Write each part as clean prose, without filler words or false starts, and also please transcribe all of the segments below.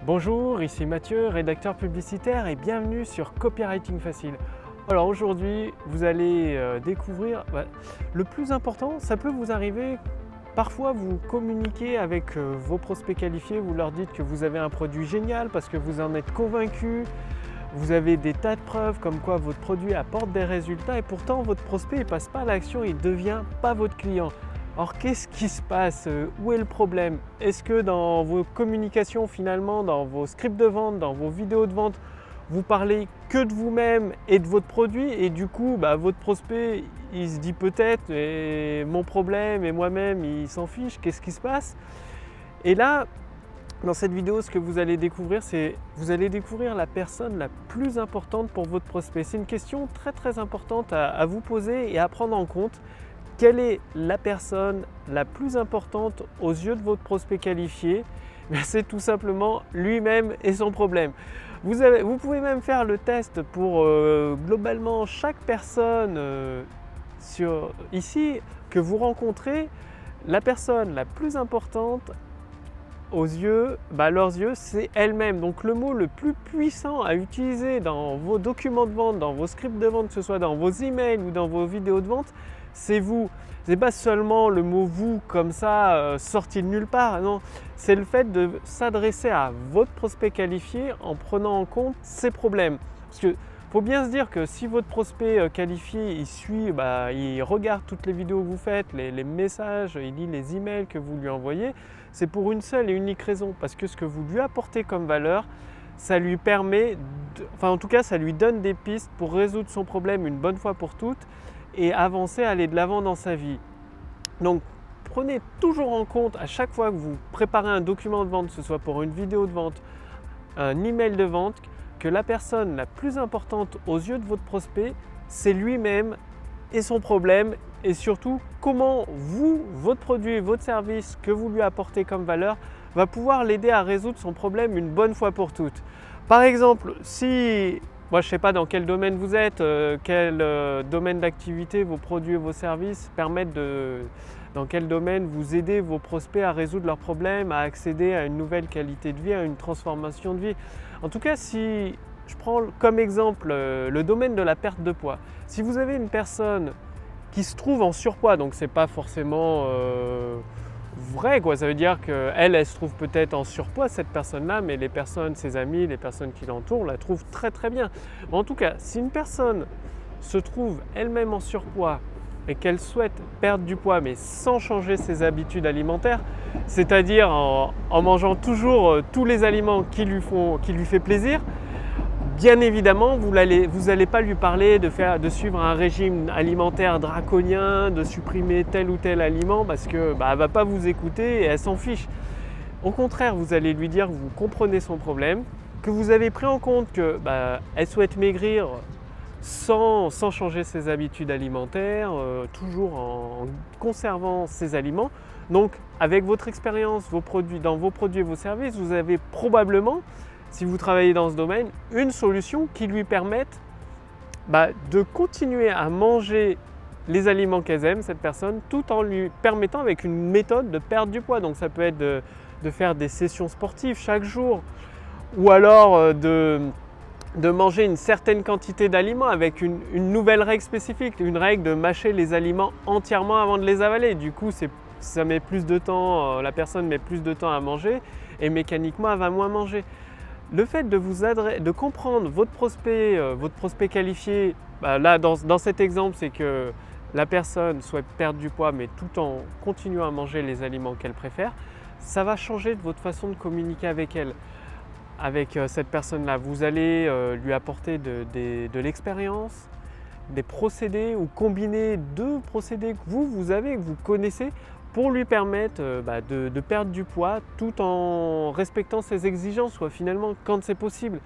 Bonjour, ici Mathieu, rédacteur publicitaire et bienvenue sur Copywriting Facile. Alors aujourd'hui, vous allez découvrir le plus important, ça peut vous arriver, parfois vous communiquez avec vos prospects qualifiés, vous leur dites que vous avez un produit génial parce que vous en êtes convaincu, vous avez des tas de preuves comme quoi votre produit apporte des résultats et pourtant votre prospect ne passe pas à l'action, il ne devient pas votre client. Alors qu'est-ce qui se passe? Où est le problème? Est-ce que dans vos communications finalement, dans vos scripts de vente, dans vos vidéos de vente, vous parlez que de vous-même et de votre produit et du coup votre prospect il se dit peut-être mon problème et moi-même il s'en fiche, qu'est-ce qui se passe? Et là, dans cette vidéo, ce que vous allez découvrir, c'est vous allez découvrir la personne la plus importante pour votre prospect. C'est une question très importante à vous poser et à prendre en compte. Quelle est la personne la plus importante aux yeux de votre prospect qualifié? C'est tout simplement lui-même et son problème. Vous pouvez même faire le test pour globalement chaque personne ici que vous rencontrez. La personne la plus importante aux yeux, leurs yeux, c'est elle-même. Donc le mot le plus puissant à utiliser dans vos documents de vente, dans vos scripts de vente, que ce soit dans vos emails ou dans vos vidéos de vente, c'est vous. Ce n'est pas seulement le mot vous comme ça sorti de nulle part, non, c'est le fait de s'adresser à votre prospect qualifié en prenant en compte ses problèmes. Parce que faut bien se dire que si votre prospect qualifié, il suit, il regarde toutes les vidéos que vous faites, les messages, il lit les emails que vous lui envoyez, c'est pour une seule et unique raison, parce que ce que vous lui apportez comme valeur, ça lui permet, en tout cas ça lui donne des pistes pour résoudre son problème une bonne fois pour toutes et avancer, aller de l'avant dans sa vie. Donc prenez toujours en compte à chaque fois que vous préparez un document de vente, que ce soit pour une vidéo de vente, un email de vente, que la personne la plus importante aux yeux de votre prospect, c'est lui-même et son problème et surtout comment vous, votre produit et votre service que vous lui apportez comme valeur va pouvoir l'aider à résoudre son problème une bonne fois pour toutes. Par exemple, si moi je ne sais pas dans quel domaine vous êtes, quel domaine d'activité vos produits et vos services permettent dans quel domaine vous aidez vos prospects à résoudre leurs problèmes, à accéder à une nouvelle qualité de vie, à une transformation de vie. En tout cas, si je prends comme exemple le domaine de la perte de poids, si vous avez une personne qui se trouve en surpoids, donc ce n'est pas forcément vrai, quoi. Ça veut dire qu'elle se trouve peut-être en surpoids, cette personne-là, mais les personnes, ses amis, les personnes qui l'entourent la trouvent très bien. Mais en tout cas, si une personne se trouve elle-même en surpoids et qu'elle souhaite perdre du poids mais sans changer ses habitudes alimentaires, c'est-à-dire en mangeant toujours tous les aliments qui lui fait plaisir, bien évidemment, vous n'allez pas lui parler de suivre un régime alimentaire draconien, de supprimer tel ou tel aliment parce qu'elle ne va pas vous écouter et elle s'en fiche. Au contraire, vous allez lui dire que vous comprenez son problème, que vous avez pris en compte qu'elle souhaite maigrir sans changer ses habitudes alimentaires, toujours en conservant ses aliments. Donc avec votre expérience, dans vos produits et vos services, vous avez probablement, si vous travaillez dans ce domaine, une solution qui lui permette de continuer à manger les aliments qu'elle aime, cette personne, tout en lui permettant avec une méthode de perdre du poids. Donc ça peut être de faire des sessions sportives chaque jour ou alors de manger une certaine quantité d'aliments avec une nouvelle règle spécifique, une règle de mâcher les aliments entièrement avant de les avaler. Du coup, ça met plus de temps, la personne met plus de temps à manger et mécaniquement elle va moins manger. Le fait de comprendre votre prospect qualifié, là dans cet exemple, c'est que la personne souhaite perdre du poids mais tout en continuant à manger les aliments qu'elle préfère, ça va changer de votre façon de communiquer avec elle. Avec cette personne-là, vous allez lui apporter de l'expérience, des procédés ou combiner deux procédés que que vous connaissez pour lui permettre de perdre du poids tout en respectant ses exigences, finalement quand c'est possible.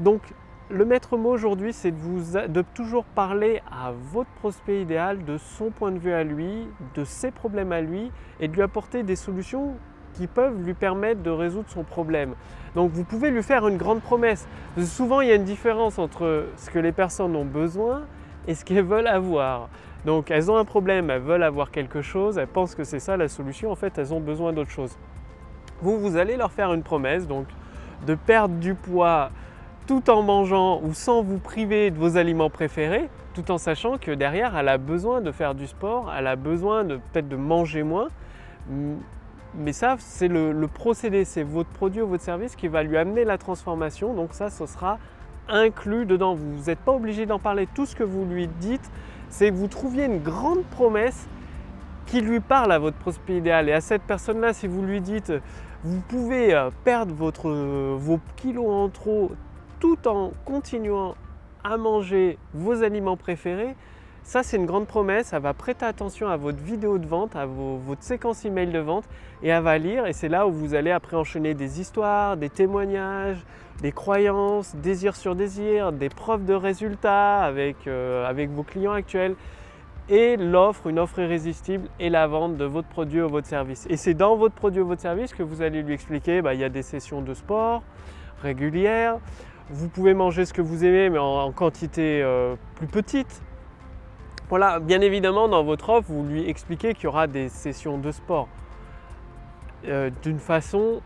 Donc le maître mot aujourd'hui, c'est de toujours parler à votre prospect idéal de son point de vue à lui, de ses problèmes à lui et de lui apporter des solutions qui peuvent lui permettre de résoudre son problème. Donc vous pouvez lui faire une grande promesse. Parce que souvent il y a une différence entre ce que les personnes ont besoin et ce qu'elles veulent avoir. Donc elles ont un problème, elles veulent avoir quelque chose, elles pensent que c'est ça la solution, en fait elles ont besoin d'autre chose. vous allez leur faire une promesse, donc de perdre du poids tout en mangeant ou sans vous priver de vos aliments préférés, tout en sachant que derrière, elle a besoin de faire du sport, elle a besoin peut-être de manger moins. Mais ça, c'est le procédé, c'est votre produit ou votre service qui va lui amener la transformation. Donc ça, ce sera inclus dedans. Vous n'êtes pas obligé d'en parler. Tout ce que vous lui dites, c'est que vous trouviez une grande promesse qui lui parle à votre prospect idéal. Et à cette personne-là, si vous lui dites, vous pouvez perdre vos kilos en trop tout en continuant à manger vos aliments préférés, ça c'est une grande promesse. Elle va prêter attention à votre vidéo de vente, à votre séquence email de vente, et elle va lire, et c'est là où vous allez après enchaîner des histoires, des témoignages, des croyances, désir sur désir, des preuves de résultats avec vos clients actuels, et l'offre, une offre irrésistible, et la vente de votre produit ou votre service. Et c'est dans votre produit ou votre service que vous allez lui expliquer, il y a des sessions de sport régulières, vous pouvez manger ce que vous aimez mais en quantité plus petite. Voilà, bien évidemment dans votre offre, vous lui expliquez qu'il y aura des sessions de sport d'une façon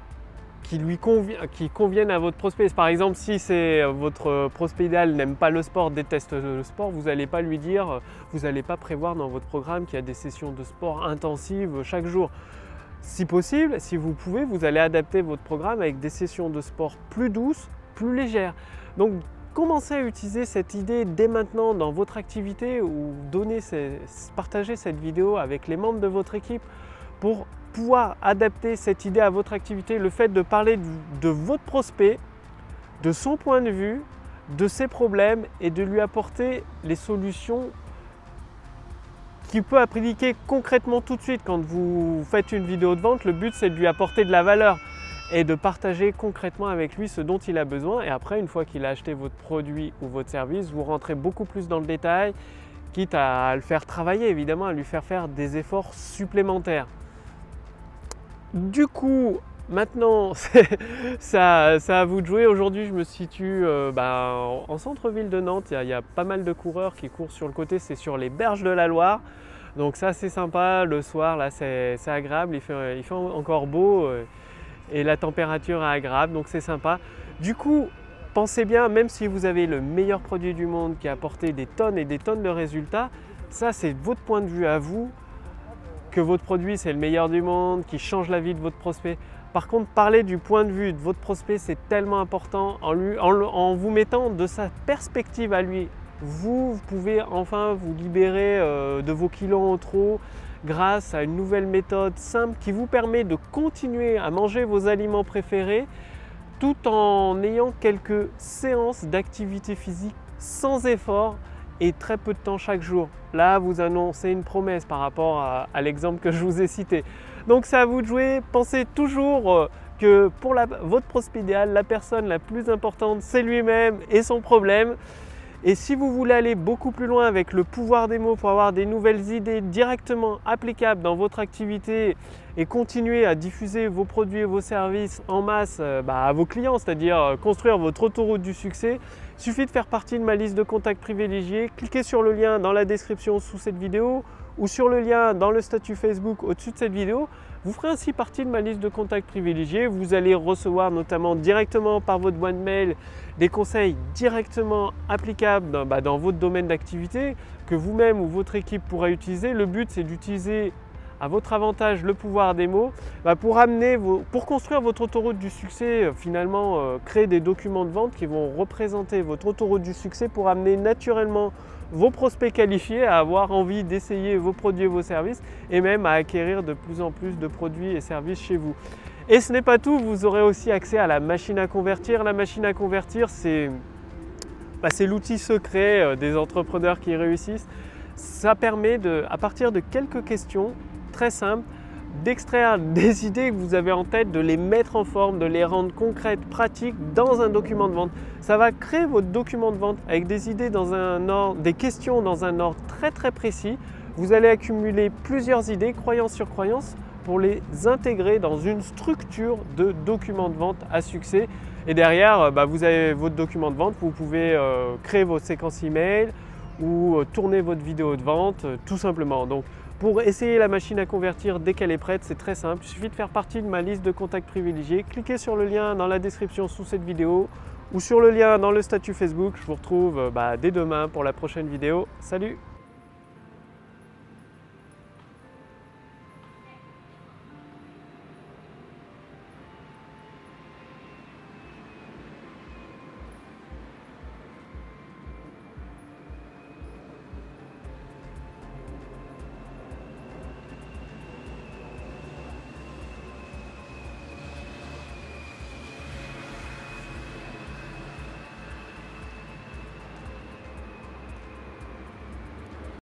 qui convienne à votre prospect. Par exemple, si c'est votre prospect idéal n'aime pas le sport, déteste le sport, vous n'allez pas lui dire, vous n'allez pas prévoir dans votre programme qu'il y a des sessions de sport intensives chaque jour. Si possible, si vous pouvez, vous allez adapter votre programme avec des sessions de sport plus douces, plus légères. Donc, commencez à utiliser cette idée dès maintenant dans votre activité ou partager cette vidéo avec les membres de votre équipe pour pouvoir adapter cette idée à votre activité. Le fait de parler de votre prospect, de son point de vue, de ses problèmes et de lui apporter les solutions qu'il peut appliquer concrètement tout de suite. Quand vous faites une vidéo de vente, le but c'est de lui apporter de la valeur et de partager concrètement avec lui ce dont il a besoin. Et après, une fois qu'il a acheté votre produit ou votre service, vous rentrez beaucoup plus dans le détail, quitte à le faire travailler, évidemment, à lui faire des efforts supplémentaires. Du coup, maintenant, ça à vous de jouer. Aujourd'hui, je me situe en centre-ville de Nantes. Il y a pas mal de coureurs qui courent sur le côté, c'est sur les berges de la Loire. Donc ça, c'est sympa. Le soir, là, c'est agréable. Il fait encore beau. Et la température est agréable, donc c'est sympa. Du coup, pensez bien, même si vous avez le meilleur produit du monde qui a apporté des tonnes et des tonnes de résultats, ça c'est votre point de vue à vous, que votre produit c'est le meilleur du monde, qui change la vie de votre prospect. Par contre, parler du point de vue de votre prospect, c'est tellement important en vous mettant de sa perspective à lui. Vous pouvez enfin vous libérer de vos kilos en trop, grâce à une nouvelle méthode simple qui vous permet de continuer à manger vos aliments préférés tout en ayant quelques séances d'activité physique sans effort et très peu de temps chaque jour. Là, vous annoncez une promesse par rapport à l'exemple que je vous ai cité. Donc c'est à vous de jouer. Pensez toujours que pour votre prospect idéal, la personne la plus importante, c'est lui-même et son problème. Et si vous voulez aller beaucoup plus loin avec le pouvoir des mots pour avoir des nouvelles idées directement applicables dans votre activité et continuer à diffuser vos produits et vos services en masse à vos clients, c'est-à-dire construire votre autoroute du succès, il suffit de faire partie de ma liste de contacts privilégiés. Cliquez sur le lien dans la description sous cette vidéo ou sur le lien dans le statut Facebook au-dessus de cette vidéo. Vous ferez ainsi partie de ma liste de contacts privilégiés. Vous allez recevoir notamment directement par votre boîte mail des conseils directement applicables dans votre domaine d'activité que vous-même ou votre équipe pourra utiliser. Le but, c'est d'utiliser à votre avantage le pouvoir des mots pour construire votre autoroute du succès, finalement créer des documents de vente qui vont représenter votre autoroute du succès pour amener naturellement vos prospects qualifiés à avoir envie d'essayer vos produits et vos services et même à acquérir de plus en plus de produits et services chez vous. Et ce n'est pas tout, vous aurez aussi accès à la machine à convertir. La machine à convertir, c'est l'outil secret des entrepreneurs qui réussissent. Ça permet, à partir de quelques questions très simples, d'extraire des idées que vous avez en tête, de les mettre en forme, de les rendre concrètes, pratiques dans un document de vente. Ça va créer votre document de vente avec des idées dans un ordre, des questions dans un ordre très très précis. Vous allez accumuler plusieurs idées, croyance sur croyance, pour les intégrer dans une structure de document de vente à succès. Et derrière, vous avez votre document de vente, vous pouvez créer votre séquence email ou tourner votre vidéo de vente tout simplement. Donc Pour essayer la machine à convertir dès qu'elle est prête, c'est très simple. Il suffit de faire partie de ma liste de contacts privilégiés. Cliquez sur le lien dans la description sous cette vidéo ou sur le lien dans le statut Facebook. Je vous retrouve dès demain pour la prochaine vidéo. Salut!